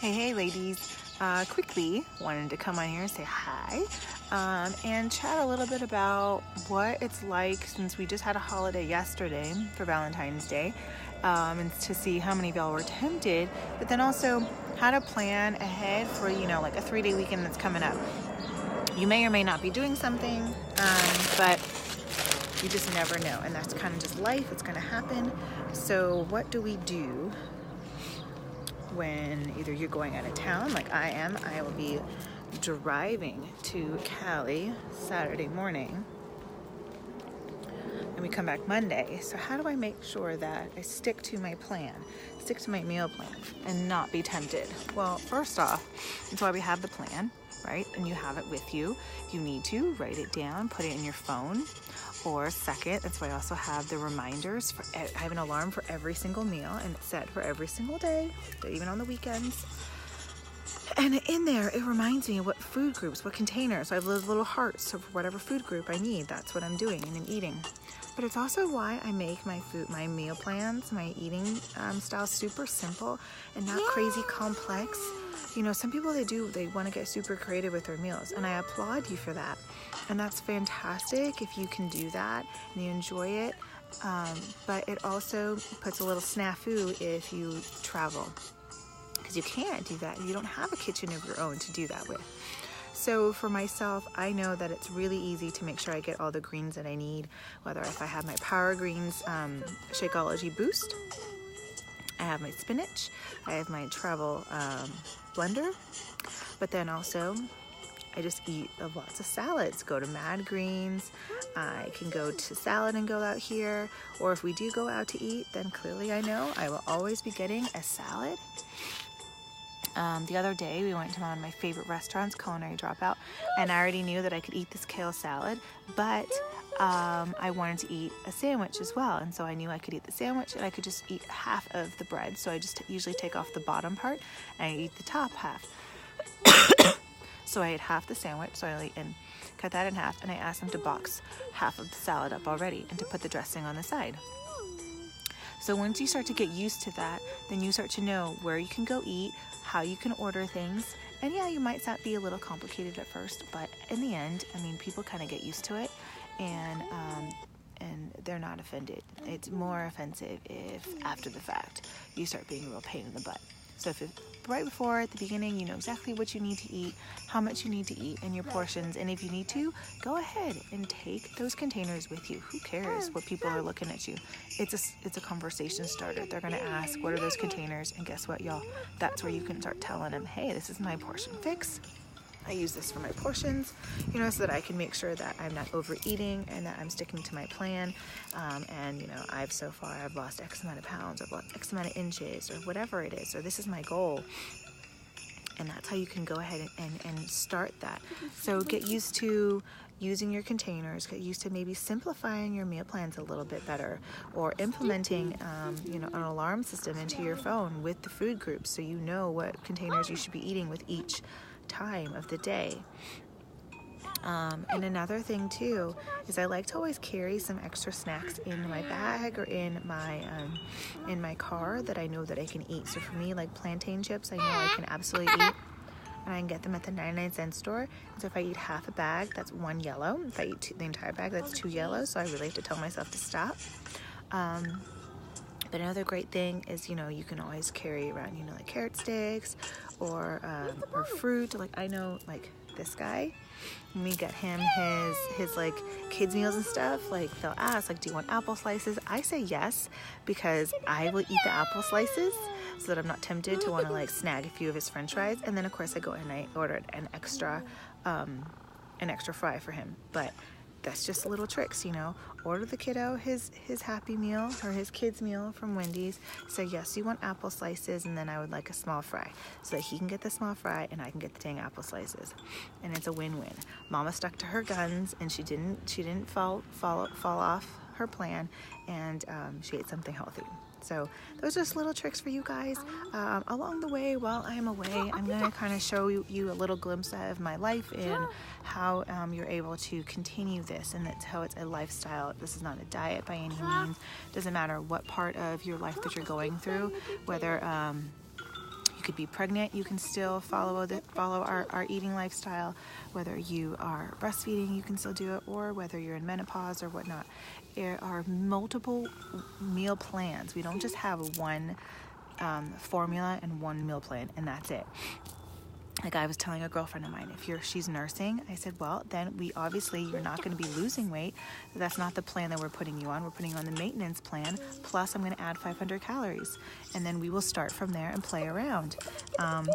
Hey ladies, quickly wanted to come on here and say hi and chat a little bit about what it's like since we just had a holiday yesterday for Valentine's Day, and to see how many of y'all were tempted, but then also how to plan ahead for, like a 3-day weekend that's coming up. You may or may not be doing something, but you just never know, and that's kind of just life. It's going to happen. So what do we do when either you're going out of town like I am? I will be driving to Cali Saturday morning and we come back Monday. So how do I make sure that I stick to my plan, stick to my meal plan, and not be tempted? Well, first off, that's why we have the plan, right? And you have it with you. If you need to, write it down, put it in your phone. Or second, that's why I also have the reminders. I have an alarm for every single meal, and it's set for every single day, even on the weekends. And in there, it reminds me of what food groups, what containers. So I have those little hearts, so for whatever food group I need, that's what I'm doing and I'm eating. But it's also why I make my meal plans, my eating style super simple and not crazy complex. Some people, they want to get super creative with their meals, and I applaud you for that. And that's fantastic if you can do that and you enjoy it. But it also puts a little snafu if you travel, because you can't do that. You don't have a kitchen of your own to do that with. So for myself, I know that it's really easy to make sure I get all the greens that I need, whether if I have my Power Greens Shakeology Boost, I have my spinach, I have my travel blender, but then also I just eat lots of salads. Go to Mad Greens. I can go to Salad and Go out here, or if we do go out to eat, then clearly I know I will always be getting a salad. The other day we went to one of my favorite restaurants, Culinary Dropout, and I already knew that I could eat this kale salad, but I wanted to eat a sandwich as well, and so I knew I could eat the sandwich and I could just eat half of the bread. So I just usually take off the bottom part and I eat the top half. So I ate half the sandwich, so I cut that in half, and I asked them to box half of the salad up already and to put the dressing on the side. So once you start to get used to that, then you start to know where you can go eat, how you can order things. And yeah, you might be a little complicated at first, but in the end, people kind of get used to it, and they're not offended. It's more offensive if after the fact you start being a real pain in the butt. So if right before, at the beginning, you know exactly what you need to eat, how much you need to eat, and your portions. And if you need to, go ahead and take those containers with you. Who cares what people are looking at you? It's a conversation starter. They're going to ask, what are those containers? And guess what, y'all? That's where you can start telling them, hey, this is my portion fix. I use this for my portions, so that I can make sure that I'm not overeating and that I'm sticking to my plan. I've lost X amount of pounds, I've lost X amount of inches, or whatever it is, or this is my goal. And that's how you can go ahead and start that. So get used to using your containers, get used to maybe simplifying your meal plans a little bit better, or implementing an alarm system into your phone with the food groups, so you know what containers you should be eating with each time of the day. And another thing too is I like to always carry some extra snacks in my bag or in my car that I know that I can eat. So for me, like plantain chips, I know I can absolutely eat, and I can get them at the 99-cent store. And so if I eat half a bag, that's 1 yellow. If I eat the entire bag, that's 2 yellows. So I really have to tell myself to stop. But another great thing is, you can always carry around, like carrot sticks or fruit. Like I know, like this guy, when we get him his like kids meals and stuff, like they'll ask, like, do you want apple slices? I say yes, because I will eat the apple slices so that I'm not tempted to want to like snag a few of his French fries. And then of course I go and I ordered an extra fry for him. But that's just little tricks, Order the kiddo his happy meal or his kids meal from Wendy's. Say, yes, you want apple slices, and then I would like a small fry, so that he can get the small fry and I can get the dang apple slices. And it's a win-win. Mama stuck to her guns, and she didn't fall off her plan, and she ate something healthy. So those are just little tricks for you guys. Along the way, while I'm away, I'm going to kind of show you a little glimpse of my life and how you're able to continue this, and that's how it's a lifestyle. This is not a diet by any means. Doesn't matter what part of your life that you're going through, whether you could be pregnant, you can still follow our eating lifestyle. Whether you are breastfeeding, you can still do it, or whether you're in menopause or whatnot. There are multiple meal plans. We don't just have one formula and one meal plan, and that's it. Like I was telling a girlfriend of mine, she's nursing, I said, well, then you're not going to be losing weight. That's not the plan that we're putting you on. We're putting you on the maintenance plan. Plus, I'm going to add 500 calories. And then we will start from there and play around.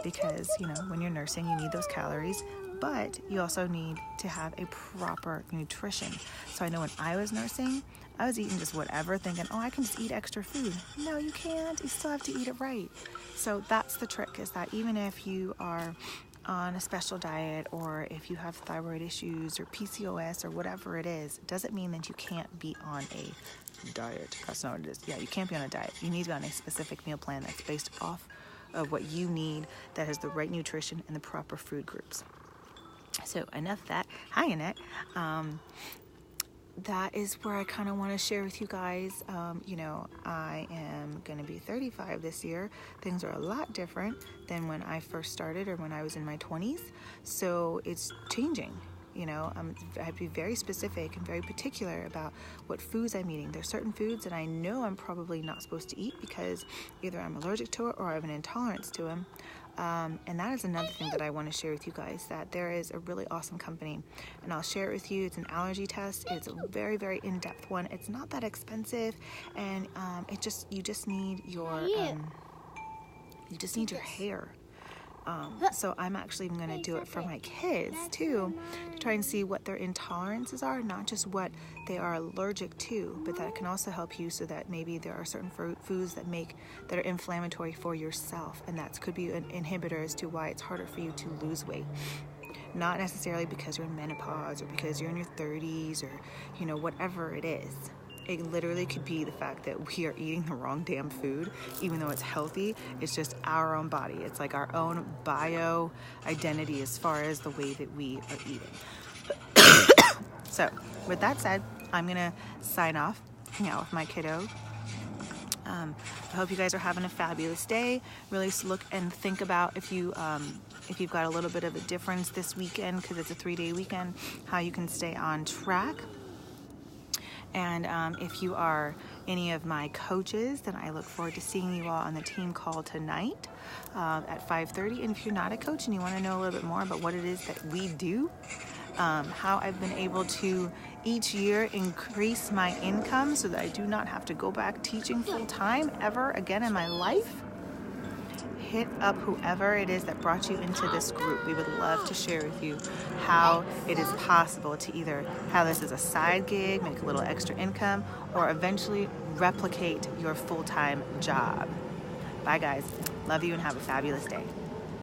Because, when you're nursing, you need those calories. But you also need to have a proper nutrition. So I know when I was nursing, I was eating just whatever, thinking, I can just eat extra food. No, you can't. You still have to eat it right. So that's the trick, is that even if you are on a special diet, or if you have thyroid issues or PCOS or whatever it is, it doesn't mean that you can't be on a diet. That's not what it is. Yeah, you can't be on a diet. You need to be on a specific meal plan that's based off of what you need, that has the right nutrition and the proper food groups. So enough of that. Hi, Annette. That is where I kind of want to share with you guys. I am going to be 35 this year. Things are a lot different than when I first started or when I was in my 20s. So it's changing. I have to be very specific and very particular about what foods I'm eating. There's certain foods that I know I'm probably not supposed to eat because either I'm allergic to it or I have an intolerance to them. And that is another thing that I want to share with you guys, that there is a really awesome company, and I'll share it with you. It's an allergy test. It's a very, very in-depth one. It's not that expensive, and you just need your hair. So I'm actually even going to do it for my kids too, to try and see what their intolerances are, not just what they are allergic to, but that can also help you, so that maybe there are certain foods that are inflammatory for yourself, and that could be an inhibitor as to why it's harder for you to lose weight. Not necessarily because you're in menopause or because you're in your 30s or whatever it is. It literally could be the fact that we are eating the wrong damn food, even though it's healthy. It's just our own body. It's like our own bio identity as far as the way that we are eating. So with that said, I'm going to sign off, hang out with my kiddo. I hope you guys are having a fabulous day. Really look and think about if you've got a little bit of a difference this weekend, because it's a 3-day weekend, how you can stay on track. And if you are any of my coaches, then I look forward to seeing you all on the team call tonight at 5:30. And if you're not a coach and you want to know a little bit more about what it is that we do, how I've been able to each year increase my income so that I do not have to go back teaching full time ever again in my life, hit up whoever it is that brought you into this group. We would love to share with you how it is possible to either have this as a side gig, make a little extra income, or eventually replicate your full-time job. Bye guys. Love you and have a fabulous day.